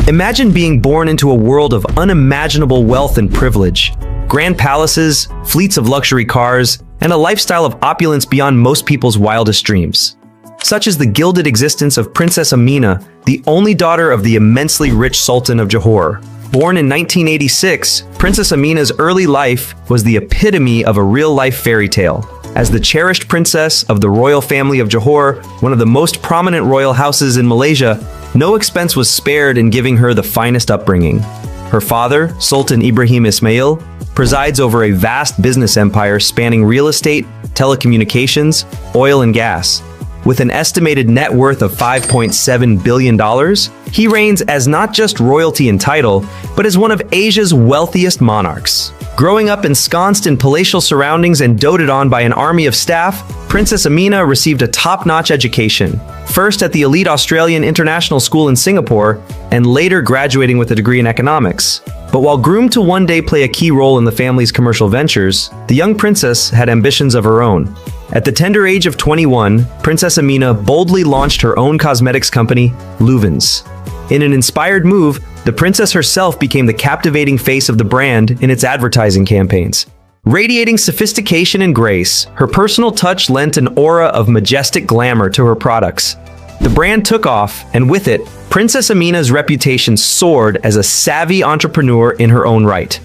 Imagine being born into a world of unimaginable wealth and privilege. Grand palaces, fleets of luxury cars, and a lifestyle of opulence beyond most people's wildest dreams. Such is the gilded existence of Princess Aminah, the only daughter of the immensely rich Sultan of Johor. Born in 1986, Princess Aminah's early life was the epitome of a real-life fairy tale. As the cherished princess of the royal family of Johor, one of the most prominent royal houses in Malaysia, no expense was spared in giving her the finest upbringing. Her father, Sultan Ibrahim Ismail, presides over a vast business empire spanning real estate, telecommunications, oil and gas. With an estimated net worth of $5.7 billion, he reigns as not just royalty in title, but as one of Asia's wealthiest monarchs. Growing up ensconced in palatial surroundings and doted on by an army of staff, Princess Aminah received a top-notch education, first at the elite Australian International School in Singapore, and later graduating with a degree in economics. But while groomed to one day play a key role in the family's commercial ventures, the young princess had ambitions of her own. At the tender age of 21, Princess Aminah boldly launched her own cosmetics company, Luvins. In an inspired move, the princess herself became the captivating face of the brand in its advertising campaigns. Radiating sophistication and grace, her personal touch lent an aura of majestic glamour to her products. The brand took off, and with it, Princess Aminah's reputation soared as a savvy entrepreneur in her own right.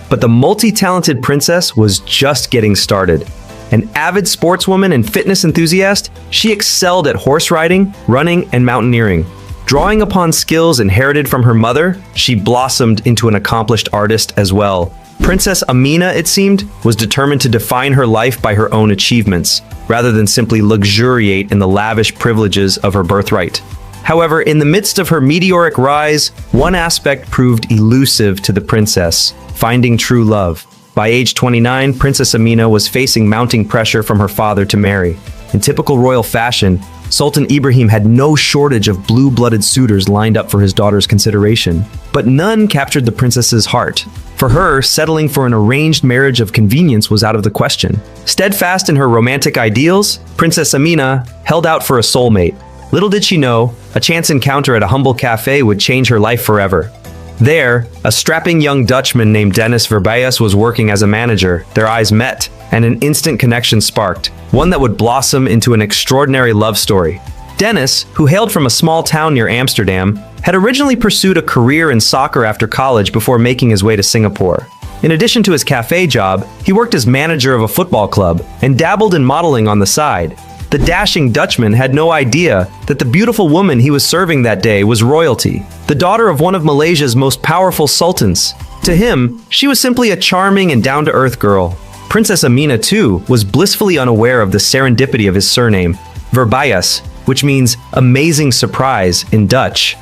But the multi-talented princess was just getting started. An avid sportswoman and fitness enthusiast, she excelled at horse riding, running, and mountaineering. Drawing upon skills inherited from her mother, she blossomed into an accomplished artist as well. Princess Aminah, it seemed, was determined to define her life by her own achievements, rather than simply luxuriate in the lavish privileges of her birthright. However, in the midst of her meteoric rise, one aspect proved elusive to the princess: finding true love. By age 29, Princess Aminah was facing mounting pressure from her father to marry. In typical royal fashion, Sultan Ibrahim had no shortage of blue-blooded suitors lined up for his daughter's consideration, but none captured the princess's heart. For her, settling for an arranged marriage of convenience was out of the question. Steadfast in her romantic ideals, Princess Aminah held out for a soulmate. Little did she know, a chance encounter at a humble cafe would change her life forever. There, a strapping young Dutchman named Dennis Verbias was working as a manager. Their eyes met, and an instant connection sparked, one that would blossom into an extraordinary love story. Dennis, who hailed from a small town near Amsterdam, had originally pursued a career in soccer after college before making his way to Singapore. In addition to his cafe job, he worked as manager of a football club and dabbled in modeling on the side. The dashing Dutchman had no idea that the beautiful woman he was serving that day was royalty, the daughter of one of Malaysia's most powerful sultans. To him, she was simply a charming and down-to-earth girl. Princess Aminah, too, was blissfully unaware of the serendipity of his surname, Verbias, which means amazing surprise in Dutch.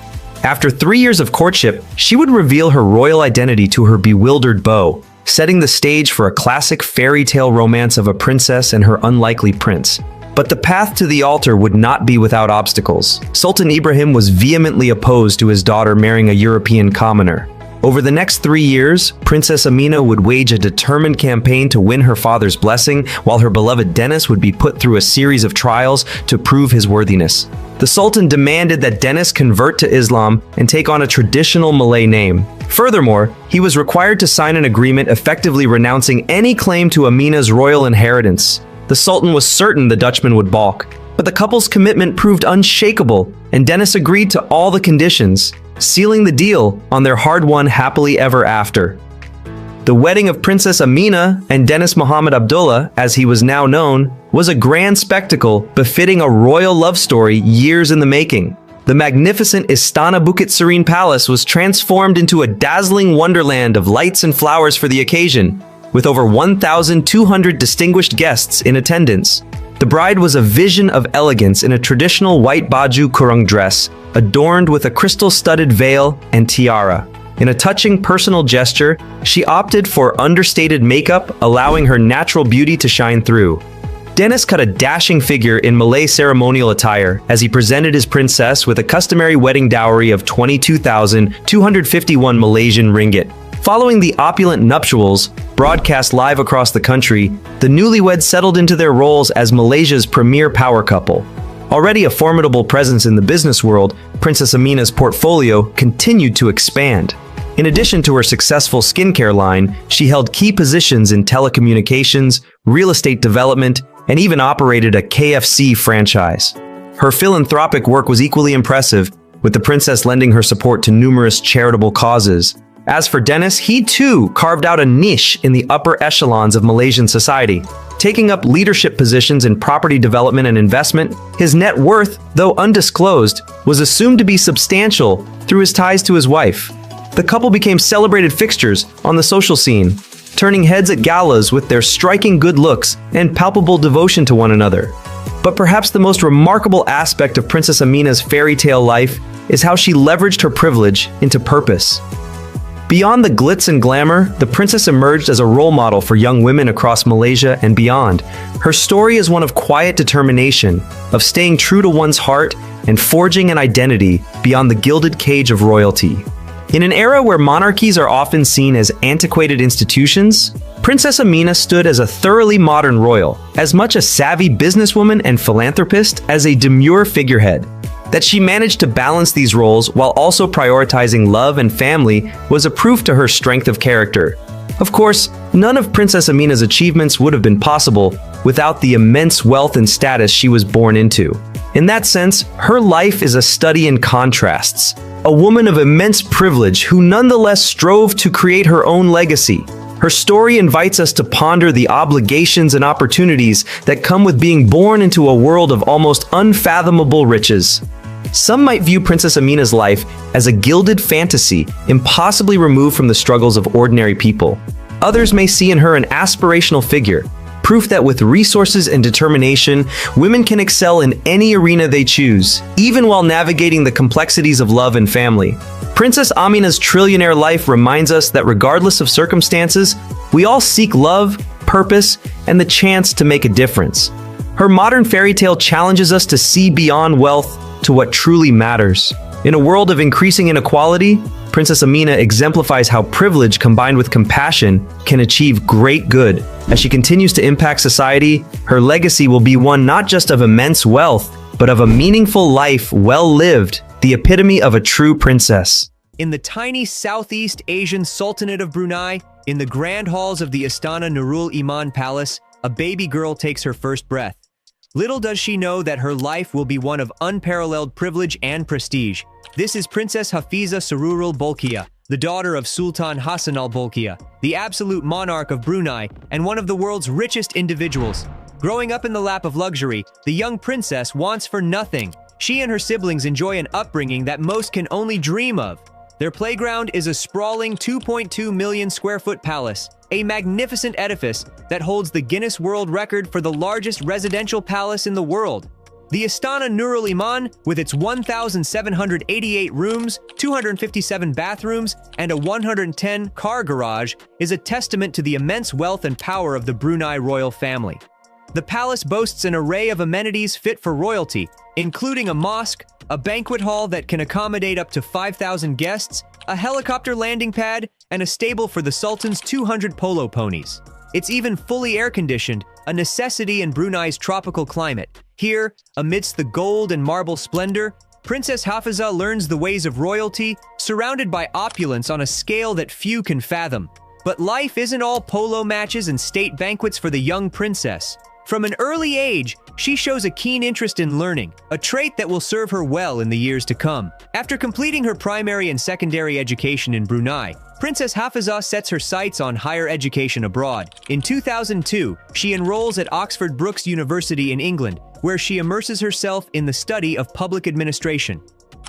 After 3 years of courtship, she would reveal her royal identity to her bewildered beau, setting the stage for a classic fairy tale romance of a princess and her unlikely prince. But the path to the altar would not be without obstacles. Sultan Ibrahim was vehemently opposed to his daughter marrying a European commoner. Over the next 3 years, Princess Aminah would wage a determined campaign to win her father's blessing, while her beloved Dennis would be put through a series of trials to prove his worthiness. The Sultan demanded that Dennis convert to Islam and take on a traditional Malay name. Furthermore, he was required to sign an agreement effectively renouncing any claim to Aminah's royal inheritance. The Sultan was certain the Dutchman would balk, but the couple's commitment proved unshakable, and Dennis agreed to all the conditions, sealing the deal on their hard-won happily ever after. The wedding of Princess Aminah and Dennis Muhammad Abdullah, as he was now known, was a grand spectacle befitting a royal love story years in the making. The magnificent Istana Bukit Serene Palace was transformed into a dazzling wonderland of lights and flowers for the occasion, with over 1,200 distinguished guests in attendance. The bride was a vision of elegance in a traditional white baju kurung dress, adorned with a crystal-studded veil and tiara. In a touching personal gesture, she opted for understated makeup, allowing her natural beauty to shine through. Dennis cut a dashing figure in Malay ceremonial attire as he presented his princess with a customary wedding dowry of 22,251 Malaysian ringgit. Following the opulent nuptials, broadcast live across the country, the newlyweds settled into their roles as Malaysia's premier power couple. Already a formidable presence in the business world, Princess Aminah's portfolio continued to expand. In addition to her successful skincare line, she held key positions in telecommunications, real estate development, and even operated a KFC franchise. Her philanthropic work was equally impressive, with the princess lending her support to numerous charitable causes. As for Dennis, he too carved out a niche in the upper echelons of Malaysian society. Taking up leadership positions in property development and investment, his net worth, though undisclosed, was assumed to be substantial through his ties to his wife. The couple became celebrated fixtures on the social scene, turning heads at galas with their striking good looks and palpable devotion to one another. But perhaps the most remarkable aspect of Princess Aminah's fairy tale life is how she leveraged her privilege into purpose. Beyond the glitz and glamour, the princess emerged as a role model for young women across Malaysia and beyond. Her story is one of quiet determination, of staying true to one's heart and forging an identity beyond the gilded cage of royalty. In an era where monarchies are often seen as antiquated institutions, Princess Aminah stood as a thoroughly modern royal, as much a savvy businesswoman and philanthropist as a demure figurehead. That she managed to balance these roles while also prioritizing love and family was a proof to her strength of character. Of course, none of Princess Aminah's achievements would have been possible without the immense wealth and status she was born into. In that sense, her life is a study in contrasts. A woman of immense privilege who nonetheless strove to create her own legacy. Her story invites us to ponder the obligations and opportunities that come with being born into a world of almost unfathomable riches. Some might view Princess Aminah's life as a gilded fantasy, impossibly removed from the struggles of ordinary people. Others may see in her an aspirational figure, proof that with resources and determination, women can excel in any arena they choose, even while navigating the complexities of love and family. Princess Aminah's trillionaire life reminds us that regardless of circumstances, we all seek love, purpose, and the chance to make a difference. Her modern fairy tale challenges us to see beyond wealth to what truly matters. In a world of increasing inequality, Princess Aminah exemplifies how privilege combined with compassion can achieve great good. As she continues to impact society, her legacy will be one not just of immense wealth, but of a meaningful life well lived, the epitome of a true princess. In the tiny Southeast Asian Sultanate of Brunei, in the grand halls of the Istana Nurul Iman Palace, a baby girl takes her first breath. Little does she know that her life will be one of unparalleled privilege and prestige. This is Princess Hafizah Sururul Bolkiah, the daughter of Sultan Hassan al-Bolkiah, the absolute monarch of Brunei and one of the world's richest individuals. Growing up in the lap of luxury, the young princess wants for nothing. She and her siblings enjoy an upbringing that most can only dream of. Their playground is a sprawling 2.2 million square foot palace, a magnificent edifice that holds the Guinness World Record for the largest residential palace in the world. The Istana Nurul Iman, with its 1,788 rooms, 257 bathrooms, and a 110-car garage, is a testament to the immense wealth and power of the Brunei royal family. The palace boasts an array of amenities fit for royalty, including a mosque, a banquet hall that can accommodate up to 5,000 guests, a helicopter landing pad, and a stable for the Sultan's 200 polo ponies. It's even fully air-conditioned, a necessity in Brunei's tropical climate. Here, amidst the gold and marble splendor, Princess Hafizah learns the ways of royalty, surrounded by opulence on a scale that few can fathom. But life isn't all polo matches and state banquets for the young princess. From an early age, she shows a keen interest in learning, a trait that will serve her well in the years to come. After completing her primary and secondary education in Brunei, Princess Hafizah sets her sights on higher education abroad. In 2002, she enrolls at Oxford Brookes University in England, where she immerses herself in the study of public administration.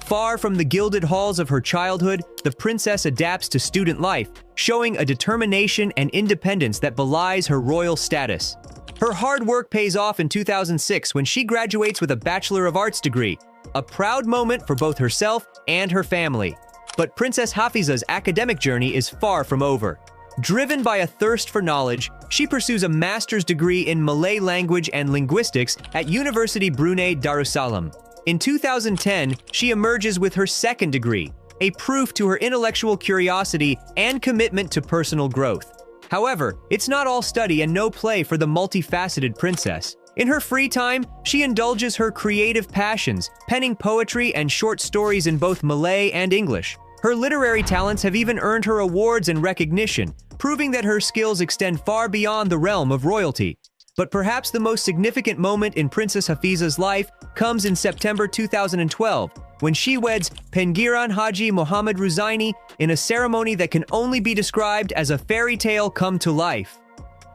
Far from the gilded halls of her childhood, the princess adapts to student life, showing a determination and independence that belies her royal status. Her hard work pays off in 2006 when she graduates with a Bachelor of Arts degree, a proud moment for both herself and her family. But Princess Hafizah's academic journey is far from over. Driven by a thirst for knowledge, she pursues a master's degree in Malay language and linguistics at University Brunei Darussalam. In 2010, she emerges with her second degree, a proof to her intellectual curiosity and commitment to personal growth. However, it's not all study and no play for the multifaceted princess. In her free time, she indulges her creative passions, penning poetry and short stories in both Malay and English. Her literary talents have even earned her awards and recognition, proving that her skills extend far beyond the realm of royalty. But perhaps the most significant moment in Princess Hafizah's life comes in September 2012, when she weds Pengiran Haji Muhammad Ruzaini in a ceremony that can only be described as a fairy tale come to life.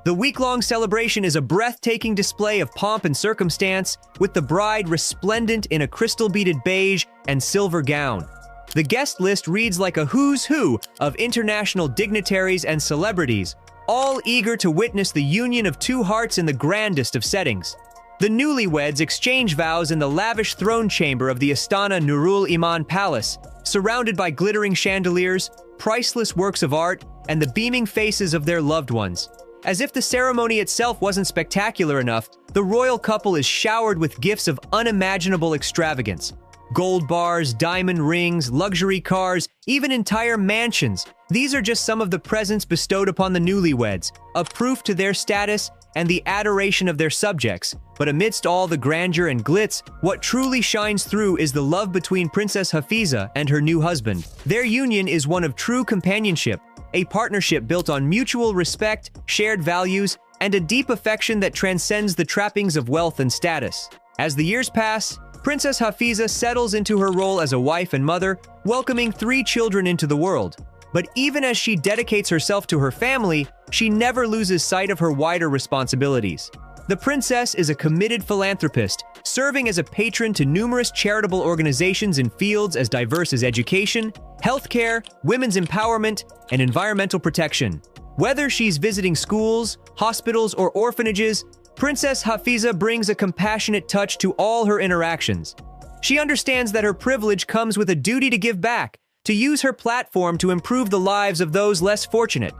The week-long celebration is a breathtaking display of pomp and circumstance, with the bride resplendent in a crystal-beaded beige and silver gown. The guest list reads like a who's who of international dignitaries and celebrities, all eager to witness the union of two hearts in the grandest of settings. The newlyweds exchange vows in the lavish throne chamber of the Astana Nurul Iman Palace, surrounded by glittering chandeliers, priceless works of art, and the beaming faces of their loved ones. As if the ceremony itself wasn't spectacular enough, the royal couple is showered with gifts of unimaginable extravagance. Gold bars, diamond rings, luxury cars, even entire mansions. These are just some of the presents bestowed upon the newlyweds, a proof to their status and the adoration of their subjects. But amidst all the grandeur and glitz, what truly shines through is the love between Princess Hafizah and her new husband. Their union is one of true companionship, a partnership built on mutual respect, shared values, and a deep affection that transcends the trappings of wealth and status. As the years pass, Princess Hafizah settles into her role as a wife and mother, welcoming 3 children into the world. But even as she dedicates herself to her family, she never loses sight of her wider responsibilities. The princess is a committed philanthropist, serving as a patron to numerous charitable organizations in fields as diverse as education, healthcare, women's empowerment, and environmental protection. Whether she's visiting schools, hospitals, or orphanages, Princess Hafizah brings a compassionate touch to all her interactions. She understands that her privilege comes with a duty to give back, to use her platform to improve the lives of those less fortunate.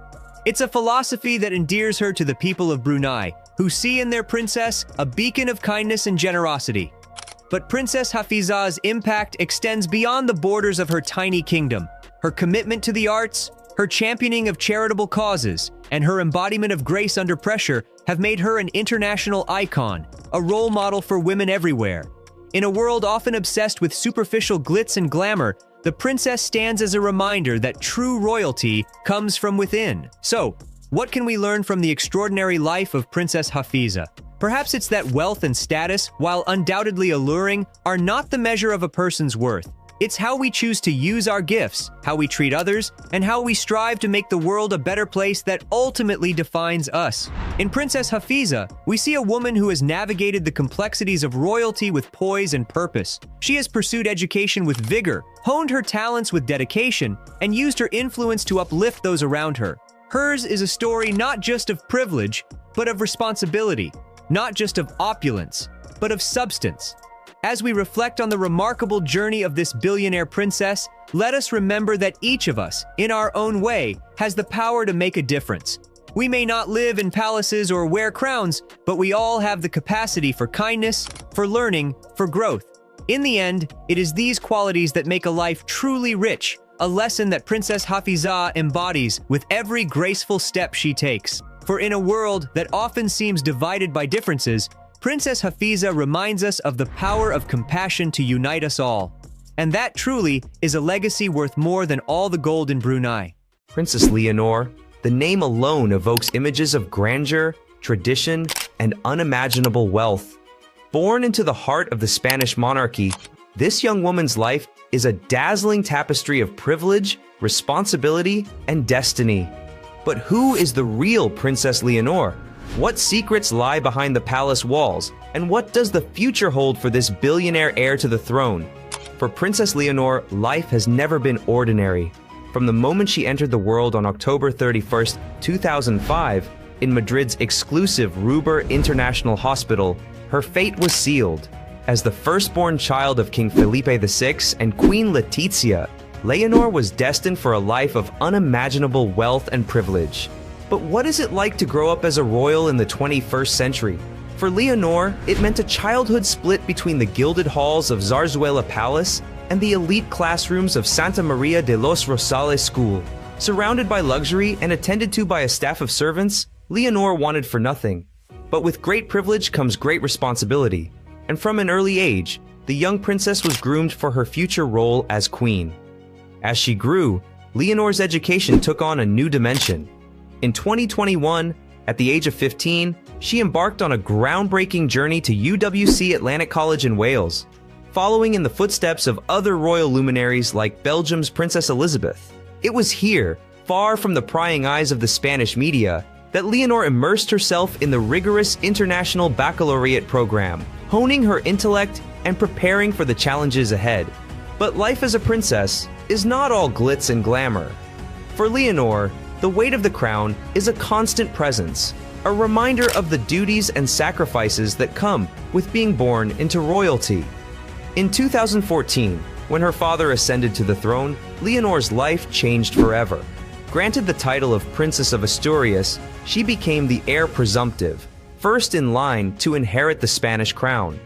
It's a philosophy that endears her to the people of Brunei, who see in their princess a beacon of kindness and generosity. But Princess Hafizah's impact extends beyond the borders of her tiny kingdom. Her commitment to the arts, her championing of charitable causes, and her embodiment of grace under pressure have made her an international icon, a role model for women everywhere. In a world often obsessed with superficial glitz and glamour, the princess stands as a reminder that true royalty comes from within. So, what can we learn from the extraordinary life of Princess Hafizah? Perhaps it's that wealth and status, while undoubtedly alluring, are not the measure of a person's worth. It's how we choose to use our gifts, how we treat others, and how we strive to make the world a better place that ultimately defines us. In Princess Hafizah, we see a woman who has navigated the complexities of royalty with poise and purpose. She has pursued education with vigor, honed her talents with dedication, and used her influence to uplift those around her. Hers is a story not just of privilege, but of responsibility, not just of opulence, but of substance. As we reflect on the remarkable journey of this billionaire princess, let us remember that each of us, in our own way, has the power to make a difference. We may not live in palaces or wear crowns, but we all have the capacity for kindness, for learning, for growth. In the end, it is these qualities that make a life truly rich, a lesson that Princess Hafizah embodies with every graceful step she takes. For in a world that often seems divided by differences, Princess Hafizah reminds us of the power of compassion to unite us all. And that truly is a legacy worth more than all the gold in Brunei. Princess Leonor, the name alone evokes images of grandeur, tradition, and unimaginable wealth. Born into the heart of the Spanish monarchy, this young woman's life is a dazzling tapestry of privilege, responsibility, and destiny. But who is the real Princess Leonor? What secrets lie behind the palace walls, and what does the future hold for this billionaire heir to the throne? For Princess Leonor, life has never been ordinary. From the moment she entered the world on October 31st, 2005, in Madrid's exclusive Ruber International Hospital, her fate was sealed. As the firstborn child of King Felipe VI and Queen Letizia, Leonor was destined for a life of unimaginable wealth and privilege. But what is it like to grow up as a royal in the 21st century? For Leonor, it meant a childhood split between the gilded halls of Zarzuela Palace and the elite classrooms of Santa Maria de los Rosales School. Surrounded by luxury and attended to by a staff of servants, Leonor wanted for nothing. But with great privilege comes great responsibility, and from an early age, the young princess was groomed for her future role as queen. As she grew, Leonore's education took on a new dimension. In 2021, at the age of 15, she embarked on a groundbreaking journey to UWC Atlantic College in Wales, following in the footsteps of other royal luminaries like Belgium's Princess Elizabeth. It was here, far from the prying eyes of the Spanish media, that Leonore immersed herself in the rigorous international baccalaureate program, honing her intellect and preparing for the challenges ahead. But life as a princess is not all glitz and glamour. For Leonore, the weight of the crown is a constant presence, a reminder of the duties and sacrifices that come with being born into royalty. In 2014, when her father ascended to the throne, Leonore's life changed forever. Granted the title of Princess of Asturias, she became the heir presumptive, first in line to inherit the Spanish crown.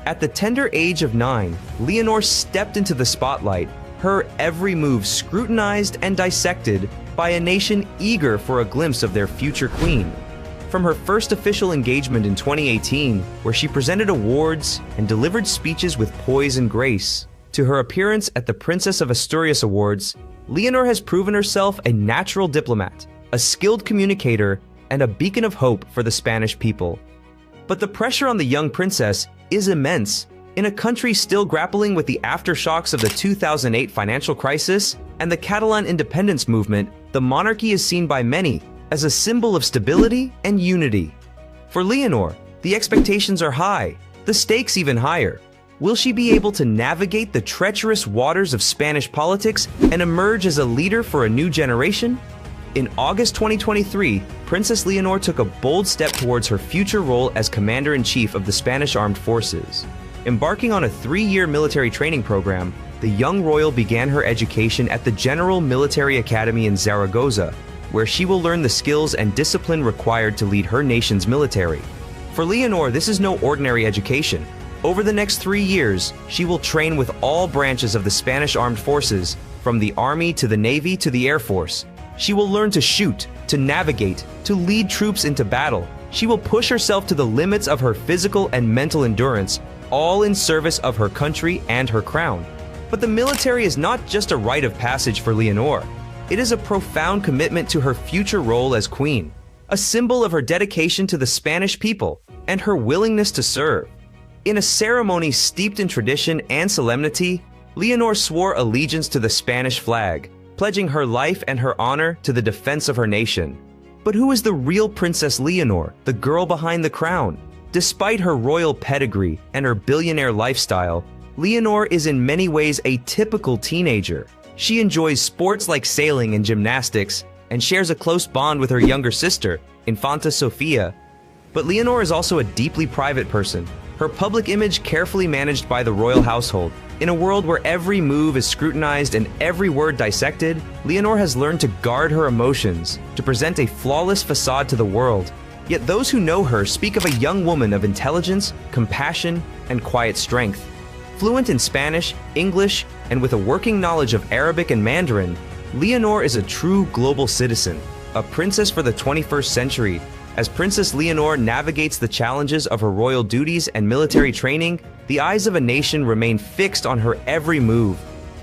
At the tender age of 9, Leonore stepped into the spotlight, her every move scrutinized and dissected by a nation eager for a glimpse of their future queen. From her first official engagement in 2018, where she presented awards and delivered speeches with poise and grace, to her appearance at the Princess of Asturias Awards, Leonore has proven herself a natural diplomat, a skilled communicator, and a beacon of hope for the Spanish people. But the pressure on the young princess is immense. In a country still grappling with the aftershocks of the 2008 financial crisis and the Catalan independence movement, the monarchy is seen by many as a symbol of stability and unity. For Leonore, the expectations are high, the stakes even higher. Will she be able to navigate the treacherous waters of Spanish politics and emerge as a leader for a new generation? In August 2023, Princess Leonore took a bold step towards her future role as Commander-in-Chief of the Spanish Armed Forces. Embarking on a 3-year military training program, the young royal began her education at the General Military Academy in Zaragoza, where she will learn the skills and discipline required to lead her nation's military. For Leonore, this is no ordinary education. Over the next 3 years, she will train with all branches of the Spanish Armed Forces, from the Army to the Navy to the Air Force. She will learn to shoot, to navigate, to lead troops into battle. She will push herself to the limits of her physical and mental endurance, all in service of her country and her crown. But the military is not just a rite of passage for Leonore. It is a profound commitment to her future role as queen, a symbol of her dedication to the Spanish people and her willingness to serve. In a ceremony steeped in tradition and solemnity, Leonore swore allegiance to the Spanish flag, pledging her life and her honor to the defense of her nation. But who is the real Princess Leonore, the girl behind the crown? Despite her royal pedigree and her billionaire lifestyle, Leonore is in many ways a typical teenager. She enjoys sports like sailing and gymnastics, and shares a close bond with her younger sister, Infanta Sofia. But Leonore is also a deeply private person, her public image carefully managed by the royal household. In a world where every move is scrutinized and every word dissected, Leonore has learned to guard her emotions, to present a flawless facade to the world. Yet those who know her speak of a young woman of intelligence, compassion, and quiet strength. Fluent in Spanish, English, and with a working knowledge of Arabic and Mandarin, Leonore is a true global citizen, a princess for the 21st century. As Princess Leonore navigates the challenges of her royal duties and military training, the eyes of a nation remain fixed on her every move.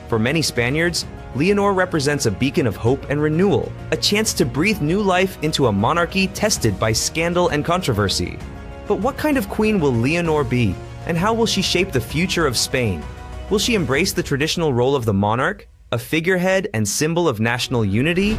For many Spaniards, Leonore represents a beacon of hope and renewal, a chance to breathe new life into a monarchy tested by scandal and controversy. But what kind of queen will Leonore be, and how will she shape the future of Spain? Will she embrace the traditional role of the monarch, a figurehead and symbol of national unity?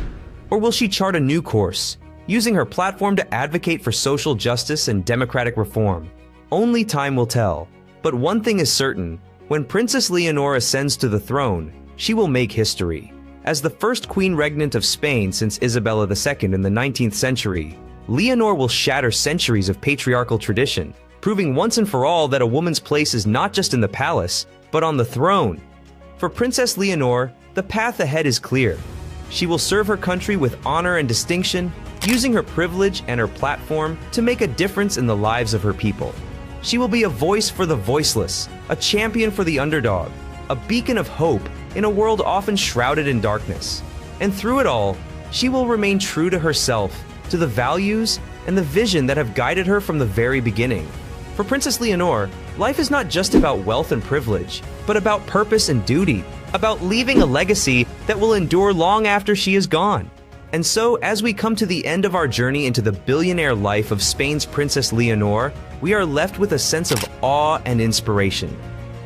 Or will she chart a new course, using her platform to advocate for social justice and democratic reform? Only time will tell. But one thing is certain, when Princess Leonore ascends to the throne, she will make history. As the first queen regnant of Spain since Isabella II in the 19th century, Leonore will shatter centuries of patriarchal tradition, proving once and for all that a woman's place is not just in the palace, but on the throne. For Princess Leonore, the path ahead is clear. She will serve her country with honor and distinction, using her privilege and her platform to make a difference in the lives of her people. She will be a voice for the voiceless, a champion for the underdog, a beacon of hope in a world often shrouded in darkness. And through it all, she will remain true to herself, to the values and the vision that have guided her from the very beginning. For Princess Leonor, life is not just about wealth and privilege, but about purpose and duty, about leaving a legacy that will endure long after she is gone. And so, as we come to the end of our journey into the billionaire life of Spain's Princess Leonor, we are left with a sense of awe and inspiration.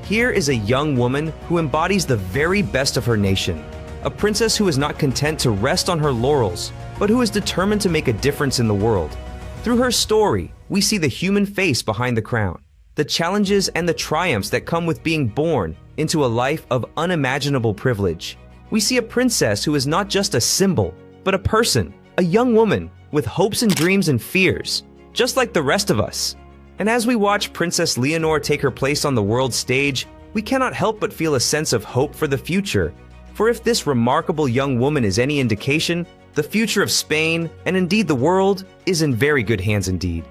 Here is a young woman who embodies the very best of her nation, a princess who is not content to rest on her laurels, but who is determined to make a difference in the world. Through her story, we see the human face behind the crown, the challenges and the triumphs that come with being born into a life of unimaginable privilege. We see a princess who is not just a symbol, but a person, a young woman with hopes and dreams and fears, just like the rest of us. And as we watch Princess Leonor take her place on the world stage, we cannot help but feel a sense of hope for the future. For if this remarkable young woman is any indication, the future of Spain, and indeed the world, is in very good hands indeed.